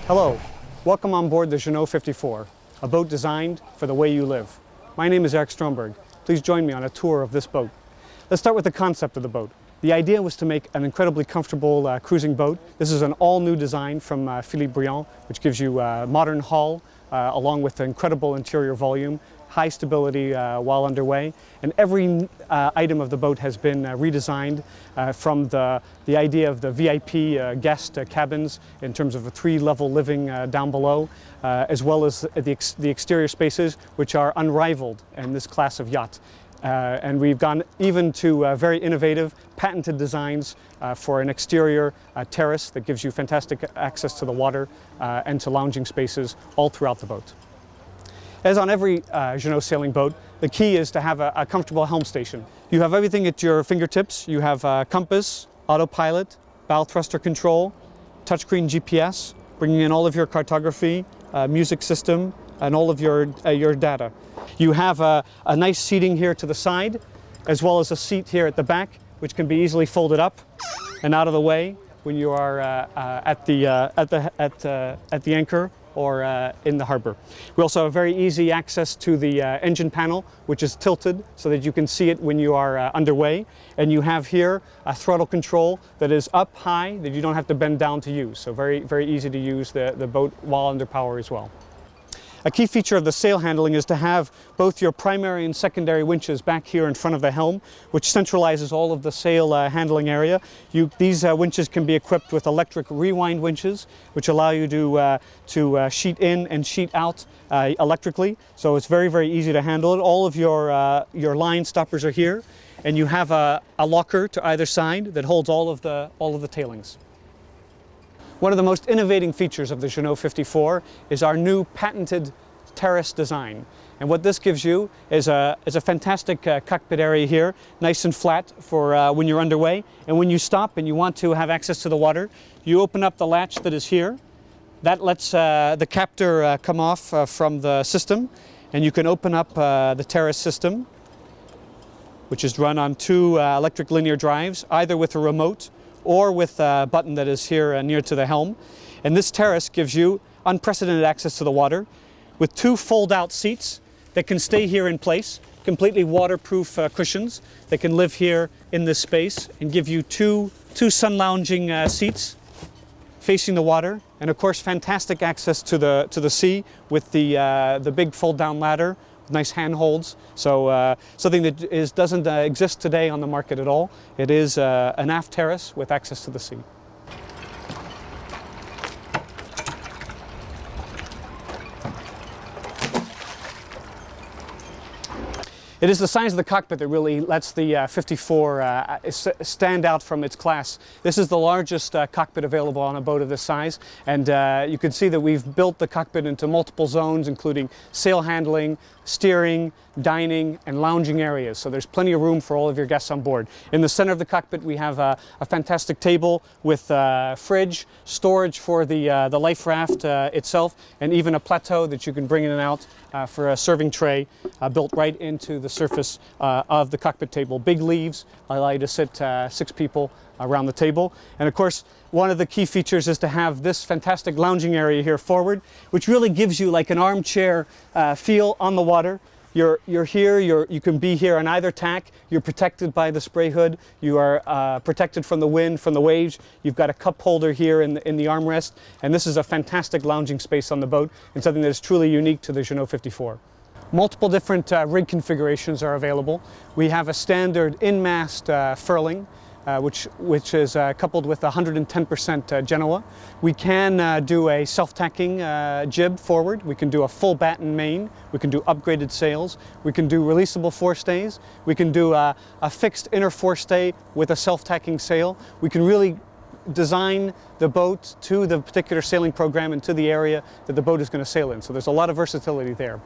Hello, welcome on board the Jeanneau 54, a boat designed for the way you live. My name is Eric Stromberg. Please join me on a tour of this boat. Let's start with the concept of the boat. The idea was to make an incredibly comfortable cruising boat. This is an all-new design from Philippe Briand, which gives you a modern hull along with incredible interior volume, high stability while underway, and every item of the boat has been redesigned from the idea of the VIP guest cabins in terms of a 3-level living down below, as well as the exterior spaces, which are unrivaled in this class of yacht. And we've gone even to very innovative, patented designs for an exterior terrace that gives you fantastic access to the water and to lounging spaces all throughout the boat. As on every Jeanneau sailing boat, the key is to have a comfortable helm station. You have everything at your fingertips. You have compass, autopilot, bow thruster control, touchscreen GPS, bringing in all of your cartography, music system, and all of your data. You have a nice seating here to the side, as well as a seat here at the back, which can be easily folded up and out of the way when you are at the anchor or in the harbor. We also have very easy access to the engine panel, which is tilted so that you can see it when you are underway. And you have here a throttle control that is up high that you don't have to bend down to use. So very, very easy to use the boat while under power as well. A key feature of the sail handling is to have both your primary and secondary winches back here in front of the helm, which centralizes all of the sail handling area. These winches can be equipped with electric rewind winches, which allow you to sheet in and sheet out electrically. So it's very, very easy to handle it. All of your line stoppers are here, and you have a locker to either side that holds all of the tailings. One of the most innovating features of the Jeanneau 54 is our new patented Terrace Design. And what this gives you is a fantastic cockpit area here, nice and flat for when you're underway. And when you stop and you want to have access to the water, you open up the latch that is here. That lets the captor come off from the system, and you can open up the Terrace system, which is run on 2 electric linear drives, either with a remote or with a button that is here near to the helm. And this terrace gives you unprecedented access to the water with 2 fold-out seats that can stay here in place, completely waterproof cushions that can live here in this space and give you two sun lounging seats facing the water, and of course fantastic access to the sea with the big fold-down ladder. Nice handholds, so something that doesn't exist today on the market at all. It is an aft terrace with access to the sea. It is the size of the cockpit that really lets the 54 stand out from its class. This is the largest cockpit available on a boat of this size, and you can see that we've built the cockpit into multiple zones, including sail handling, steering, dining, and lounging areas. So there's plenty of room for all of your guests on board. In the center of the cockpit, we have a fantastic table with fridge, storage for the life raft itself, and even a plateau that you can bring in and out for a serving tray built right into the surface of the cockpit table. Big leaves allow you to sit 6 people around the table. And of course, one of the key features is to have this fantastic lounging area here forward, which really gives you like an armchair feel on the water. You're here, you can be here on either tack. You're protected by the spray hood. You are protected from the wind, from the waves. You've got a cup holder here in the armrest. And this is a fantastic lounging space on the boat and something that is truly unique to the Jeanneau 54. Multiple different rig configurations are available. We have a standard in-mast furling, which is coupled with 110% Jeanneau. We can do a self-tacking jib forward. We can do a full batten main. We can do upgraded sails. We can do releasable forestays. We can do a fixed inner forestay with a self-tacking sail. We can really design the boat to the particular sailing program and to the area that the boat is going to sail in. So there's a lot of versatility there.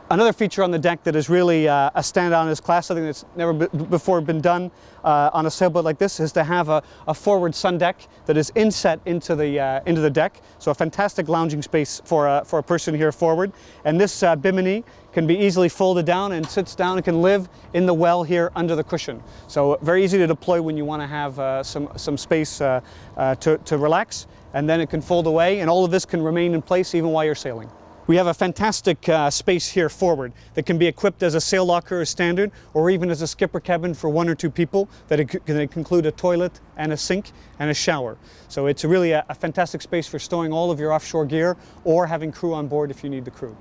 Another feature on the deck that is really a standout in this class, something that's never before been done on a sailboat like this, is to have a forward sun deck that is inset into the deck. So a fantastic lounging space for a person here forward. And this bimini can be easily folded down and sits down and can live in the well here under the cushion. So very easy to deploy when you want to have some space to relax. And then it can fold away, and all of this can remain in place even while you're sailing. We have a fantastic space here forward that can be equipped as a sail locker as standard, or even as a skipper cabin for 1 or 2 people that can include a toilet and a sink and a shower. So it's really a fantastic space for storing all of your offshore gear or having crew on board if you need the crew.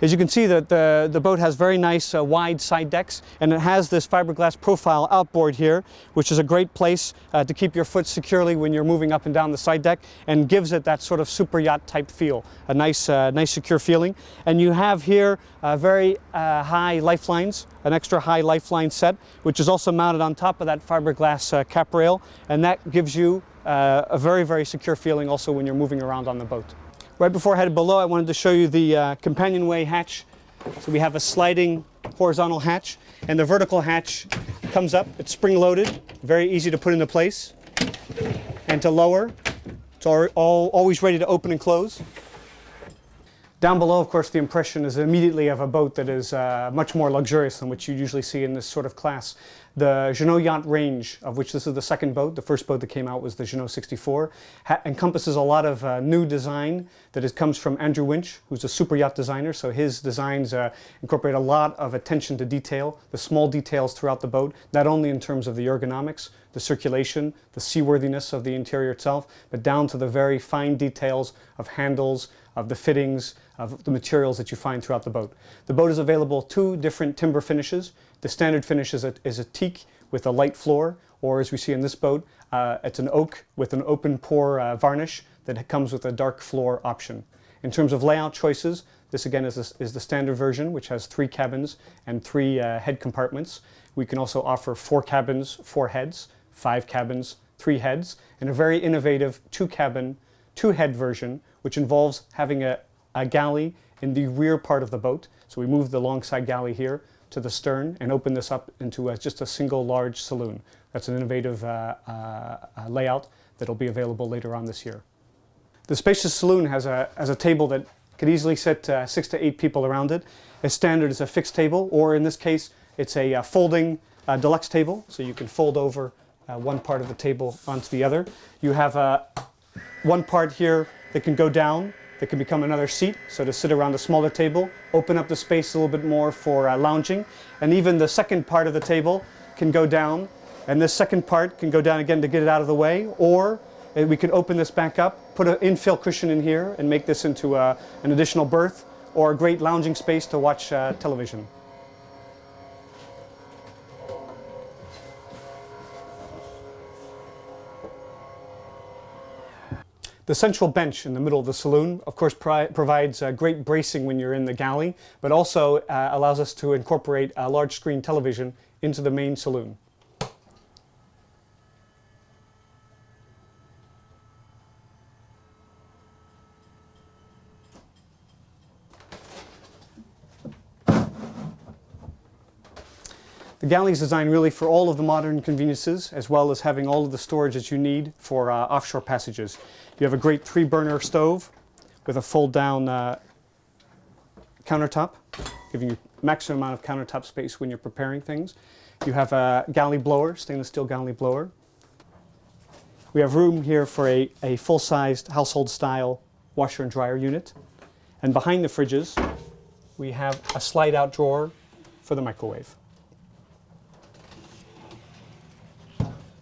As you can see, that the boat has very nice wide side decks, and it has this fiberglass profile outboard here, which is a great place to keep your foot securely when you're moving up and down the side deck, and gives it that sort of super yacht type feel, a nice secure feeling. And you have here very high lifelines, an extra high lifeline set, which is also mounted on top of that fiberglass cap rail, and that gives you a very, very secure feeling also when you're moving around on the boat. Right before I headed below, I wanted to show you the Companionway Hatch. So we have a sliding horizontal hatch, and the vertical hatch comes up. It's spring-loaded, very easy to put into place. And to lower, it's always ready to open and close. Down below, of course, the impression is immediately of a boat that is much more luxurious than what you usually see in this sort of class. The Jeanneau yacht range, of which this is the second boat, the first boat that came out was the Jeanneau 64, encompasses a lot of new design that comes from Andrew Winch, who's a super yacht designer. So his designs incorporate a lot of attention to detail, the small details throughout the boat, not only in terms of the ergonomics, the circulation, the seaworthiness of the interior itself, but down to the very fine details of handles, of the fittings, of the materials that you find throughout the boat. The boat is available 2 different timber finishes. The standard finish is a teak with a light floor, or as we see in this boat, it's an oak with an open pore varnish that comes with a dark floor option. In terms of layout choices, this again is the standard version, which has 3 cabins and 3 head compartments. We can also offer 4 cabins, 4 heads, 5 cabins, 3 heads, and a very innovative 2-cabin, 2-head version, which involves having a galley in the rear part of the boat. So we move the longside galley here to the stern and open this up into just a single large saloon. That's an innovative layout that'll be available later on this year. The Spacious Saloon has a table that could easily sit 6 to 8 people around it. As standard, it's a fixed table, or in this case, it's a folding deluxe table, so you can fold over one part of the table onto the other. You have one part here that can go down, that can become another seat, so to sit around a smaller table, open up the space a little bit more for lounging. And even the second part of the table can go down, and this second part can go down again to get it out of the way, or we can open this back up, put an infill cushion in here, and make this into an additional berth, or a great lounging space to watch television. The central bench in the middle of the saloon, of course, provides great bracing when you're in the galley, but also allows us to incorporate a large screen television into the main saloon. The galley is designed really for all of the modern conveniences, as well as having all of the storage that you need for offshore passages. You have a great 3-burner stove with a fold-down countertop, giving you maximum amount of countertop space when you're preparing things. You have a galley blower, stainless steel galley blower. We have room here for a full-sized household-style washer and dryer unit. And behind the fridges, we have a slide-out drawer for the microwave.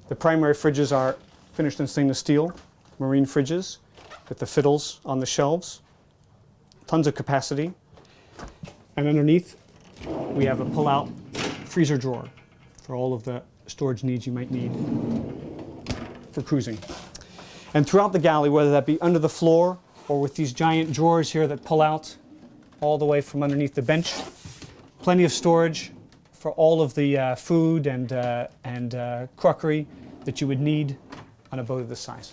The primary fridges are finished in stainless steel, marine fridges with the fiddles on the shelves, tons of capacity. And underneath, we have a pull-out freezer drawer for all of the storage needs you might need for cruising. And throughout the galley, whether that be under the floor or with these giant drawers here that pull out all the way from underneath the bench, plenty of storage for all of the food and crockery that you would need on a boat of this size.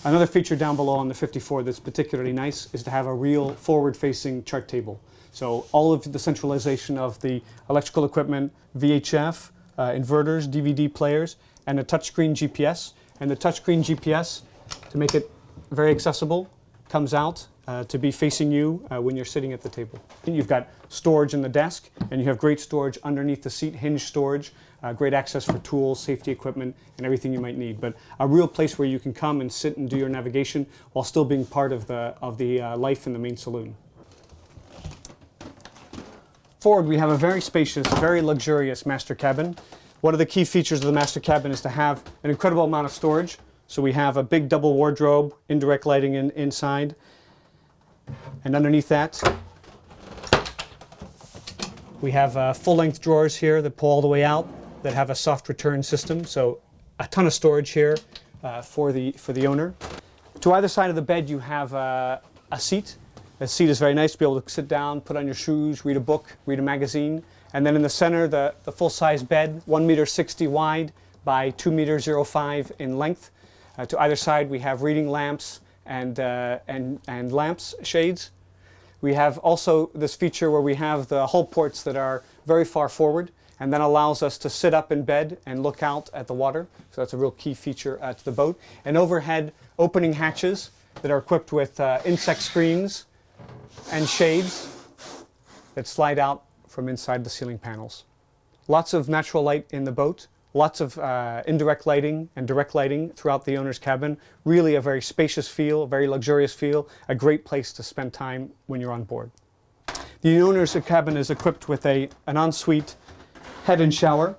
Another feature down below on the 54 that's particularly nice is to have a real forward-facing chart table. So all of the centralization of the electrical equipment, VHF, inverters, DVD players, and a touchscreen GPS. And the touchscreen GPS, to make it very accessible, comes out to be facing you when you're sitting at the table. You've got storage in the desk, and you have great storage underneath the seat, hinge storage, great access for tools, safety equipment, and everything you might need. But a real place where you can come and sit and do your navigation while still being part of the life in the main saloon. Forward, we have a very spacious, very luxurious master cabin. One of the key features of the master cabin is to have an incredible amount of storage. So we have a big double wardrobe, indirect lighting inside. And underneath that, we have full-length drawers here that pull all the way out that have a soft return system. So a ton of storage here for the owner. To either side of the bed, you have a seat. The seat is very nice to be able to sit down, put on your shoes, read a book, read a magazine. And then in the center, the full-size bed, 1.60 meters wide by 2.05 meters in length. To either side, we have reading lamps and lamps, shades. We have also this feature where we have the hull ports that are very far forward, and that allows us to sit up in bed and look out at the water. So that's a real key feature to the boat. And overhead opening hatches that are equipped with insect screens and shades that slide out from inside the ceiling panels. Lots of natural light in the boat. Lots of indirect lighting and direct lighting throughout the owner's cabin. Really a very spacious feel, a very luxurious feel, a great place to spend time when you're on board. The owner's cabin is equipped with an ensuite head and shower.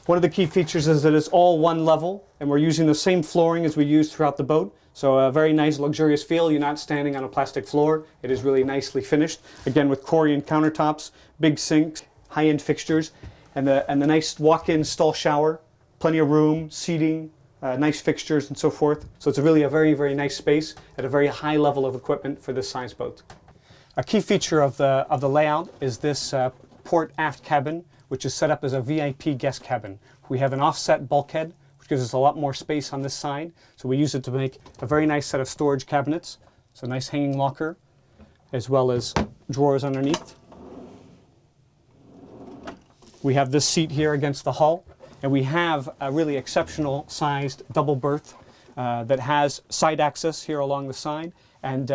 One of the key features is that it's all one level, and we're using the same flooring as we use throughout the boat. So a very nice luxurious feel. You're not standing on a plastic floor. It is really nicely finished. Again, with Corian countertops, big sinks, high-end fixtures. And the nice walk-in stall shower, plenty of room, seating, nice fixtures and so forth. So it's really a very, very nice space at a very high level of equipment for this size boat. A key feature of the layout is this port aft cabin, which is set up as a VIP guest cabin. We have an offset bulkhead, which gives us a lot more space on this side. So we use it to make a very nice set of storage cabinets. So a nice hanging locker, as well as drawers underneath. We have this seat here against the hull, and we have a really exceptional sized double berth that has side access here along the side, and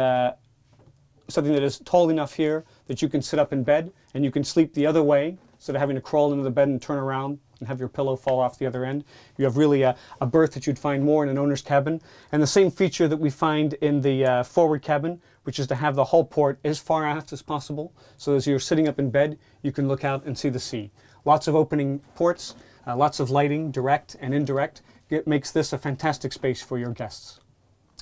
something that is tall enough here that you can sit up in bed and you can sleep the other way instead of having to crawl into the bed and turn around and have your pillow fall off the other end. You have really a berth that you'd find more in an owner's cabin, and the same feature that we find in the forward cabin, which is to have the hull port as far aft as possible, so as you're sitting up in bed you can look out and see the sea. Lots of opening ports, lots of lighting, direct and indirect. It makes this a fantastic space for your guests.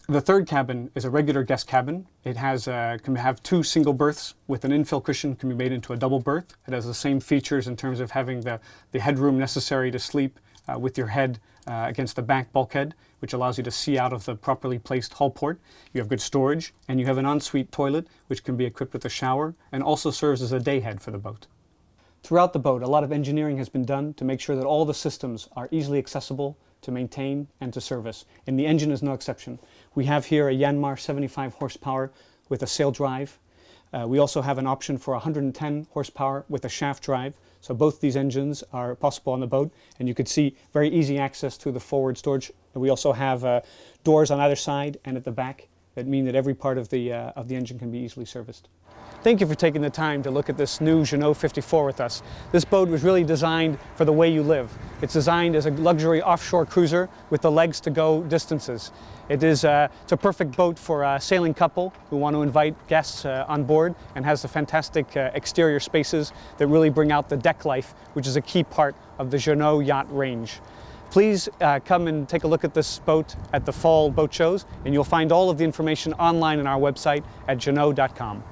The third cabin is a regular guest cabin. It has can have two single berths with an infill cushion, can be made into a double berth. It has the same features in terms of having the headroom necessary to sleep with your head against the back bulkhead, which allows you to see out of the properly placed hull port. You have good storage, and you have an ensuite toilet, which can be equipped with a shower and also serves as a day head for the boat. Throughout the boat, a lot of engineering has been done to make sure that all the systems are easily accessible to maintain and to service, and the engine is no exception. We have here a Yanmar 75 horsepower with a sail drive. We also have an option for 110 horsepower with a shaft drive, so both these engines are possible on the boat, and you could see very easy access to the forward storage. We also have doors on either side and at the back that mean that every part of the engine can be easily serviced. Thank you for taking the time to look at this new Jeanneau 54 with us. This boat was really designed for the way you live. It's designed as a luxury offshore cruiser with the legs to go distances. It's a perfect boat for a sailing couple who want to invite guests on board, and has the fantastic exterior spaces that really bring out the deck life, which is a key part of the Jeanneau yacht range. Please come and take a look at this boat at the fall boat shows, and you'll find all of the information online on our website at jeanneau.com.